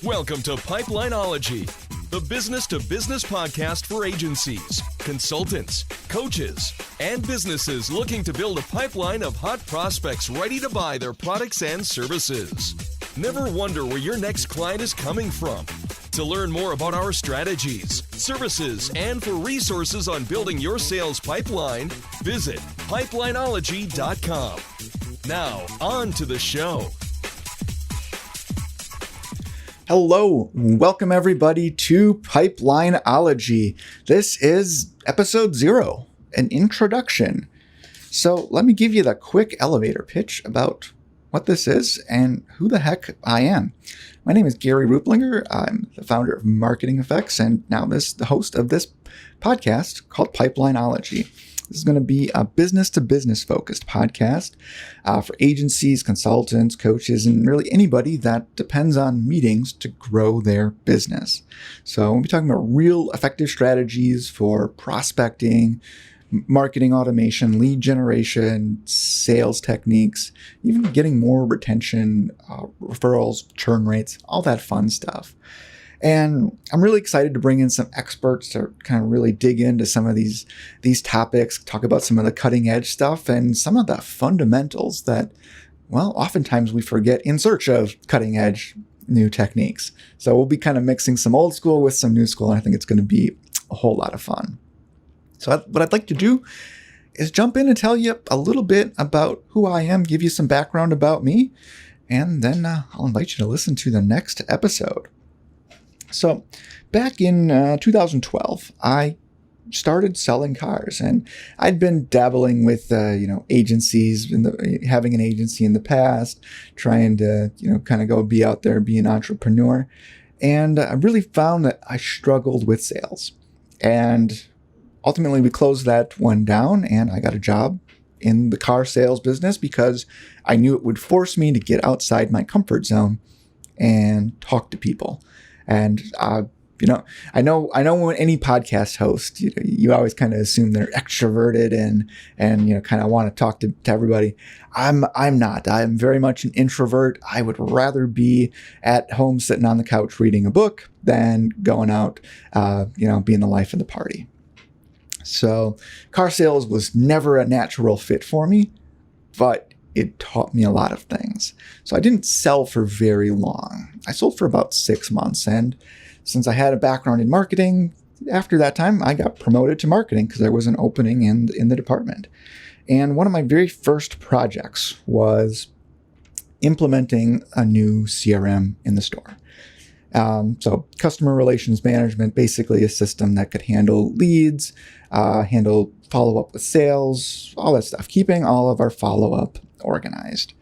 Welcome to Pipelineology, the business-to-business podcast for agencies, consultants, coaches, and businesses looking to build a pipeline of hot prospects ready to buy their products and services. Never wonder where your next client is coming from. To learn more about our strategies, services, and for resources on building your sales pipeline, visit Pipelineology.com. Now, on to the show. Hello, welcome everybody to Pipelineology. This is episode 0, an introduction. So let me give you the quick elevator pitch about what this is and who the heck I am. My name is Gary Ruplinger. I'm the founder of Marketing Effects and now the host of this podcast called Pipelineology. This is going to be a business-to-business focused podcast for agencies, consultants, coaches, and really anybody that depends on meetings to grow their business. So we'll be talking about real effective strategies for prospecting, marketing automation, lead generation, sales techniques, even getting more retention, referrals, churn rates, all that fun stuff. And I'm really excited to bring in some experts to kind of really dig into some of these topics, talk about some of the cutting edge stuff and some of the fundamentals that, well, oftentimes we forget in search of cutting edge new techniques. So we'll be kind of mixing some old school with some new school, and I think it's going to be a whole lot of fun. So what I'd like to do is jump in and tell you a little bit about who I am, give you some background about me, and then I'll invite you to listen to the next episode. So back in 2012, I started selling cars, and I'd been dabbling with, agencies, having an agency in the past, trying to, kind of go be out there, be an entrepreneur. And I really found that I struggled with sales. And ultimately, we closed that one down, and I got a job in the car sales business because I knew it would force me to get outside my comfort zone and talk to people. And, I know when any podcast host, you always kind of assume they're extroverted and kind of want to talk to everybody. I'm not. I'm very much an introvert. I would rather be at home sitting on the couch reading a book than going out, being the life of the party. So car sales was never a natural fit for me, but it taught me a lot of things. So I didn't sell for very long. I sold for about 6 months. And since I had a background in marketing, after that time, I got promoted to marketing because there was an opening in the department. And one of my very first projects was implementing a new CRM in the store. So customer relations management, basically a system that could handle leads, handle follow-up with sales, all that stuff, keeping all of our follow-up organized.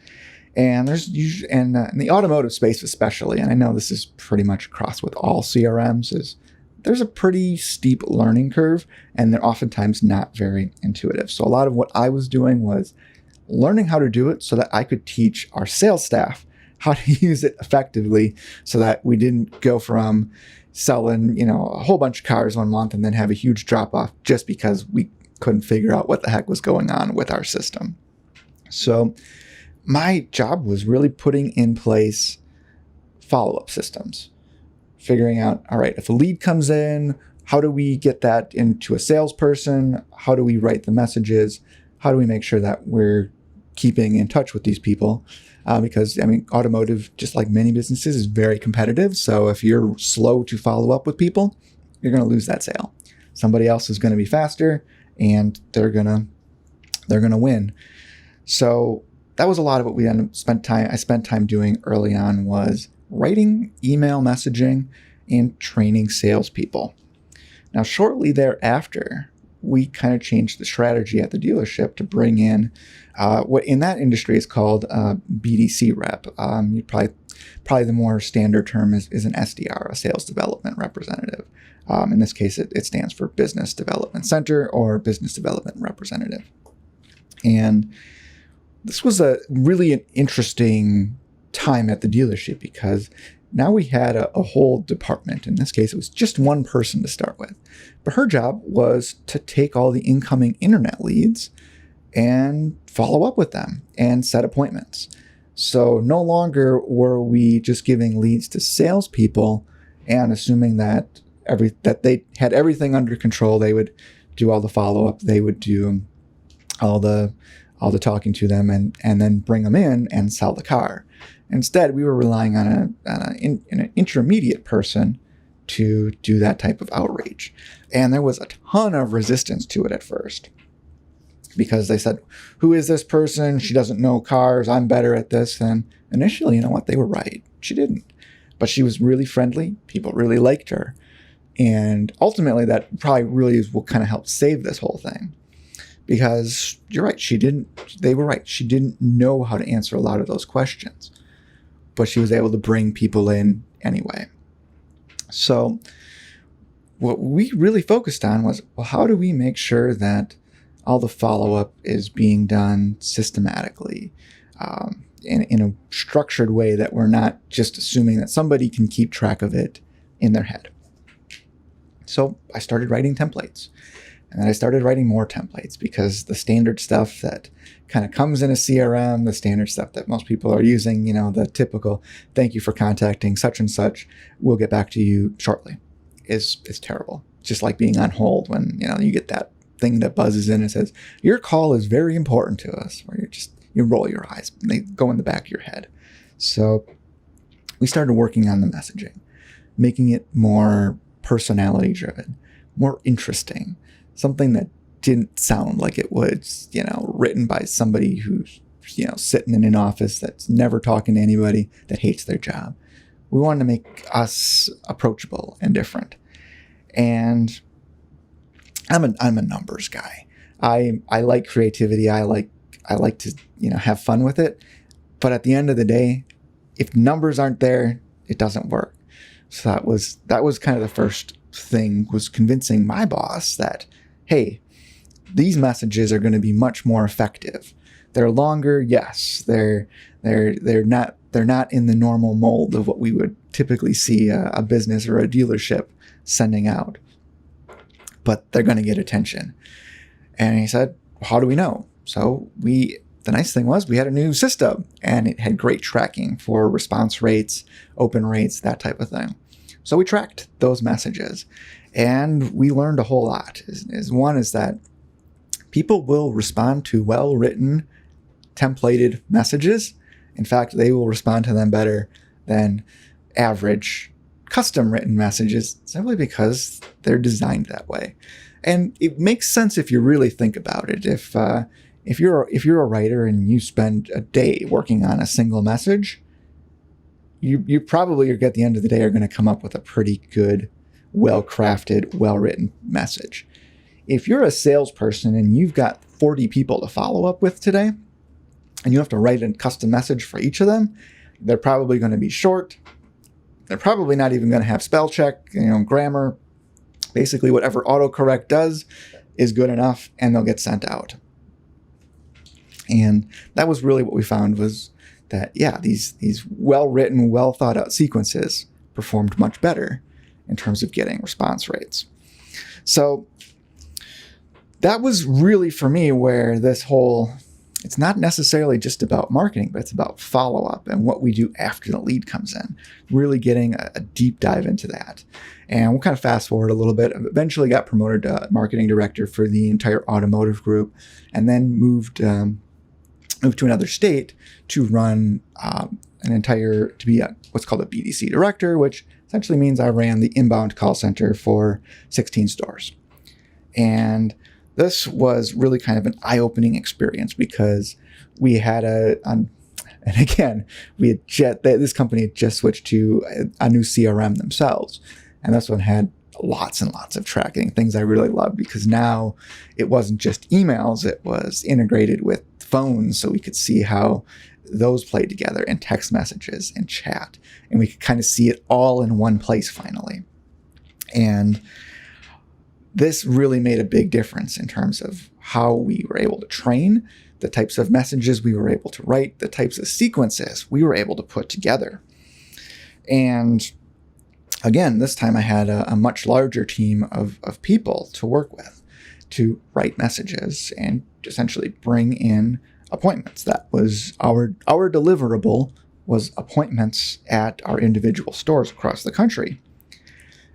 And there's usually, in the automotive space especially, and I know this is pretty much across with all CRMs, there's a pretty steep learning curve, and they're oftentimes not very intuitive. So a lot of what I was doing was learning how to do it so that I could teach our sales staff how to use it effectively so that we didn't go from selling, a whole bunch of cars one month and then have a huge drop off just because we couldn't figure out what the heck was going on with our system. So my job was really putting in place follow-up systems, figuring out, all right, if a lead comes in, how do we get that into a salesperson? How do we write the messages? How do we make sure that we're keeping in touch with these people? Because, automotive, just like many businesses, is very competitive. So if you're slow to follow up with people, you're going to lose that sale. Somebody else is going to be faster, and they're going to win. So that was a lot of what I spent time doing early on, was writing email messaging and training salespeople. Now, shortly thereafter, we kind of changed the strategy at the dealership to bring in what in that industry is called BDC rep. You probably the more standard term is an SDR, a sales development representative. In this case, it stands for Business Development Center or Business Development Representative. And this was really an interesting time at the dealership because now we had a whole department. In this case, it was just one person to start with. But her job was to take all the incoming internet leads and follow up with them and set appointments. So no longer were we just giving leads to salespeople and assuming that they had everything under control. They would do all the follow-up. They would do all the talking to them and then bring them in and sell the car. Instead, we were relying on an intermediate person to do that type of outreach. And there was a ton of resistance to it at first because they said, who is this person? She doesn't know cars. I'm better at this. And initially, you know what? They were right. She didn't. But she was really friendly. People really liked her. And ultimately, that probably really is what kind of helped save this whole thing. Because you're right, they were right. She didn't know how to answer a lot of those questions. But she was able to bring people in anyway. So what we really focused on was, well, how do we make sure that all the follow-up is being done systematically, in a structured way that we're not just assuming that somebody can keep track of it in their head. So I started writing templates. And then I started writing more templates because the standard stuff that kind of comes in a CRM, the standard stuff that most people are using, the typical thank you for contacting such and such, we'll get back to you shortly, is terrible. Just like being on hold when, you get that thing that buzzes in and says, your call is very important to us, where you roll your eyes and they go in the back of your head. So we started working on the messaging, making it more personality driven, more interesting. Something that didn't sound like it was, written by somebody who's, sitting in an office that's never talking to anybody, that hates their job. We wanted to make us approachable and different. And I'm a numbers guy. I like creativity. I like to, have fun with it. But at the end of the day, if numbers aren't there, it doesn't work. So that was kind of the first thing, was convincing my boss that, hey, these messages are going to be much more effective. They're longer, yes. They're not in the normal mold of what we would typically see a business or a dealership sending out. But they're going to get attention. And he said, how do we know? So the nice thing was we had a new system, and it had great tracking for response rates, open rates, that type of thing. So we tracked those messages. And we learned a whole lot. One is that people will respond to well-written, templated messages. In fact, they will respond to them better than average custom-written messages, simply because they're designed that way. And it makes sense if you really think about it. If you're a writer and you spend a day working on a single message, you probably at the end of the day are going to come up with a pretty good, well-crafted, well-written message. If you're a salesperson and you've got 40 people to follow up with today, and you have to write a custom message for each of them, they're probably going to be short. They're probably not even going to have spell check, grammar. Basically, whatever autocorrect does is good enough, and they'll get sent out. And that was really what we found, was that, these well-written, well-thought-out sequences performed much better in terms of getting response rates. So that was really, for me, where this whole, it's not necessarily just about marketing, but it's about follow-up and what we do after the lead comes in, really getting a deep dive into that. And we'll kind of fast forward a little bit. Eventually got promoted to marketing director for the entire automotive group, and then moved to another state to run to be what's called a Bdc Director, which essentially means I ran the inbound call center for 16 stores. And this was really kind of an eye-opening experience, because we had this company had just switched to a new CRM themselves. And this one had lots and lots of tracking, things I really loved, because now it wasn't just emails, it was integrated with phones, so we could see how those played together, and text messages and chat, and we could kind of see it all in one place finally. And this really made a big difference in terms of how we were able to train, the types of messages we were able to write, the types of sequences we were able to put together. And again, this time I had a much larger team of people to work with, to write messages and essentially bring in appointments. That was our deliverable, was appointments at our individual stores across the country.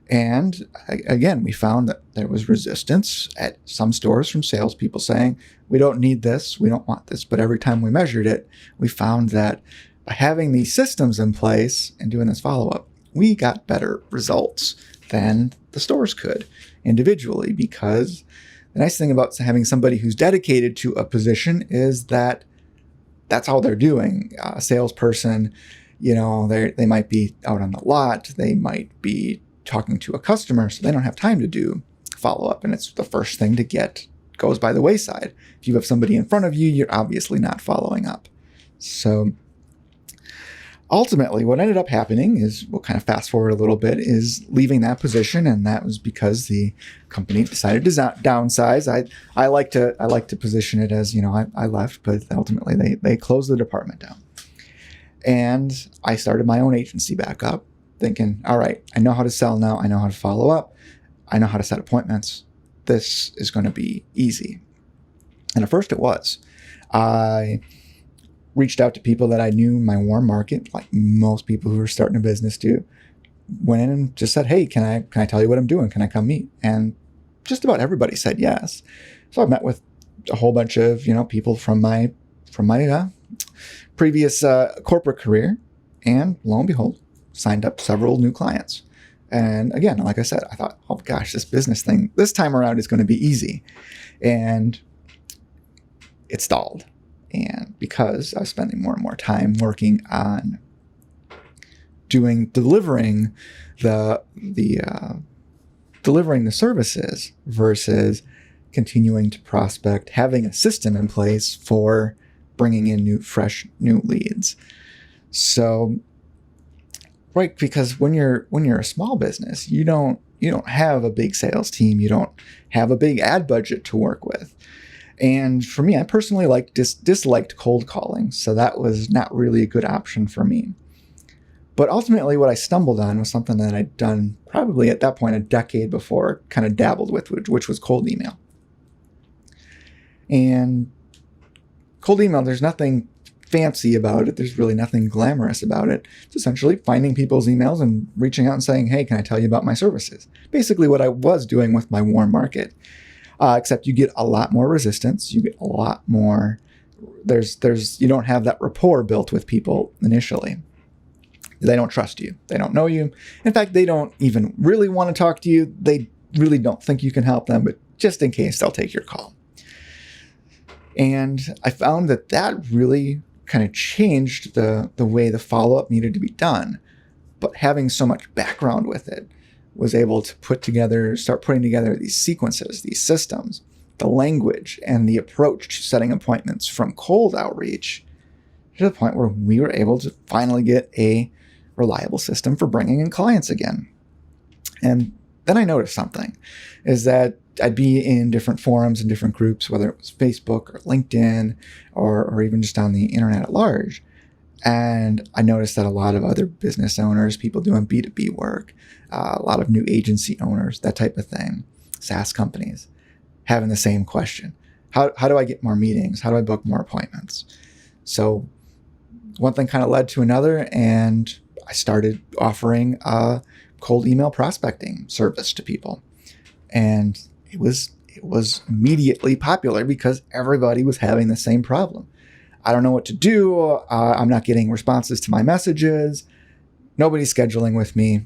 And again, we found that there was resistance at some stores from salespeople saying, we don't need this, we don't want this. But every time we measured it, we found that by having these systems in place and doing this follow-up, we got better results than the stores could individually. Because the nice thing about having somebody who's dedicated to a position is that that's all they're doing. A salesperson, they might be out on the lot, they might be talking to a customer, so they don't have time to do follow-up, and it's the first thing to goes by the wayside. If you have somebody in front of you, you're obviously not following up. So ultimately, what ended up happening is, we'll kind of fast forward a little bit, is leaving that position, and that was because the company decided to downsize. I like to position it as, I left, but ultimately they closed the department down. And I started my own agency back up, thinking, all right, I know how to sell now, I know how to follow up, I know how to set appointments. This is going to be easy. And at first it was. I reached out to people that I knew in my warm market, like most people who are starting a business do. Went in and just said, hey, can I tell you what I'm doing? Can I come meet? And just about everybody said yes. So I met with a whole bunch of people from my previous corporate career, and lo and behold, signed up several new clients. And again, like I said, I thought, oh gosh, this business thing this time around is going to be easy. And it stalled. And because I was spending more and more time working on delivering the services versus continuing to prospect, having a system in place for bringing in fresh new leads. So, right, because when you're a small business, you don't have a big sales team, you don't have a big ad budget to work with. And for me, I personally disliked cold calling, so that was not really a good option for me. But ultimately, what I stumbled on was something that I'd done probably at that point a decade before, kind of dabbled with, which was cold email. And cold email, there's nothing fancy about it. There's really nothing glamorous about it. It's essentially finding people's emails and reaching out and saying, hey, can I tell you about my services? Basically what I was doing with my warm market. Except you get a lot more resistance. You get a lot more, you don't have that rapport built with people initially. They don't trust you. They don't know you. In fact, they don't even really want to talk to you. They really don't think you can help them, but just in case, they'll take your call. And I found that really kind of changed the way the follow-up needed to be done. But having so much background with it, was able to start putting together these sequences, these systems, the language, and the approach to setting appointments from cold outreach to the point where we were able to finally get a reliable system for bringing in clients again. And then I noticed something, is that I'd be in different forums and different groups, whether it was Facebook or LinkedIn or even just on the internet at large. And I noticed that a lot of other business owners, people doing B2B work, a lot of new agency owners, that type of thing, SaaS companies, having the same question. How do I get more meetings? How do I book more appointments? So one thing kind of led to another, and I started offering a cold email prospecting service to people. And it was immediately popular because everybody was having the same problem. I don't know what to do. I'm not getting responses to my messages. Nobody's scheduling with me.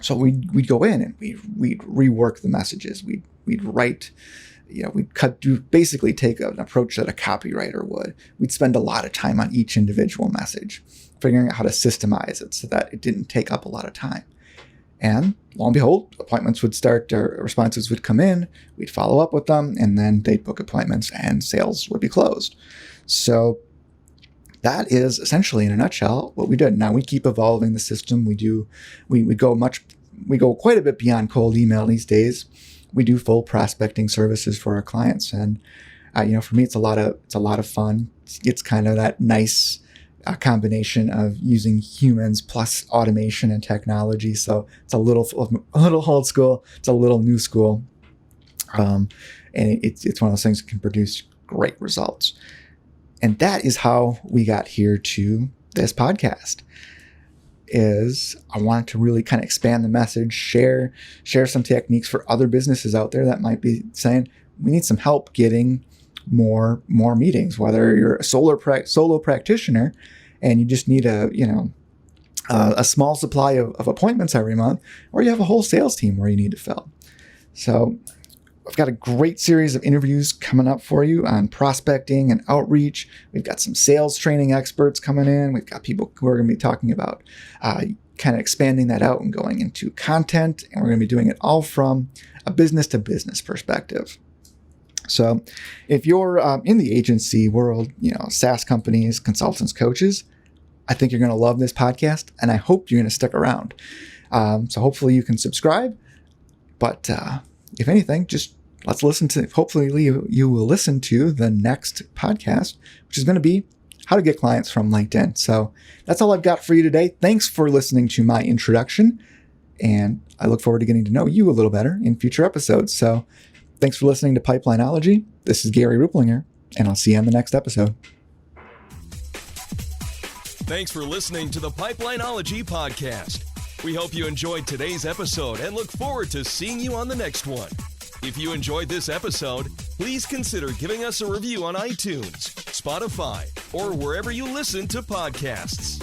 So we'd go in and we'd rework the messages. We'd write, we'd basically take an approach that a copywriter would. We'd spend a lot of time on each individual message, figuring out how to systemize it so that it didn't take up a lot of time. And lo and behold, appointments would start, or responses would come in, we'd follow up with them, and then they'd book appointments and sales would be closed. So that is essentially, in a nutshell, what we did. Now we keep evolving the system. We go quite a bit beyond cold email these days. We do full prospecting services for our clients, and for me, it's a lot of fun. It's kind of that nice combination of using humans plus automation and technology. So it's a little old school. It's a little new school, and it's one of those things that can produce great results. And that is how we got here to this podcast. I wanted to really kind of expand the message, share some techniques for other businesses out there that might be saying, we need some help getting more meetings, whether you're a solo practitioner and you just need a small supply of appointments every month, or you have a whole sales team where you need to fill. So I've got a great series of interviews coming up for you on prospecting and outreach. We've got some sales training experts coming in. We've got people who are going to be talking about kind of expanding that out and going into content. And we're going to be doing it all from a business to business perspective. So if you're in the agency world, SaaS companies, consultants, coaches, I think you're going to love this podcast, and I hope you're going to stick around. So hopefully you can subscribe. But if anything, just let's listen to, hopefully you will listen to the next podcast, which is going to be how to get clients from LinkedIn. So that's all I've got for you today. Thanks for listening to my introduction, and I look forward to getting to know you a little better in future episodes. So thanks for listening to Pipelineology. This is Gary Ruplinger, and I'll see you on the next episode. Thanks for listening to the Pipelineology podcast. We hope you enjoyed today's episode and look forward to seeing you on the next one. If you enjoyed this episode, please consider giving us a review on iTunes, Spotify, or wherever you listen to podcasts.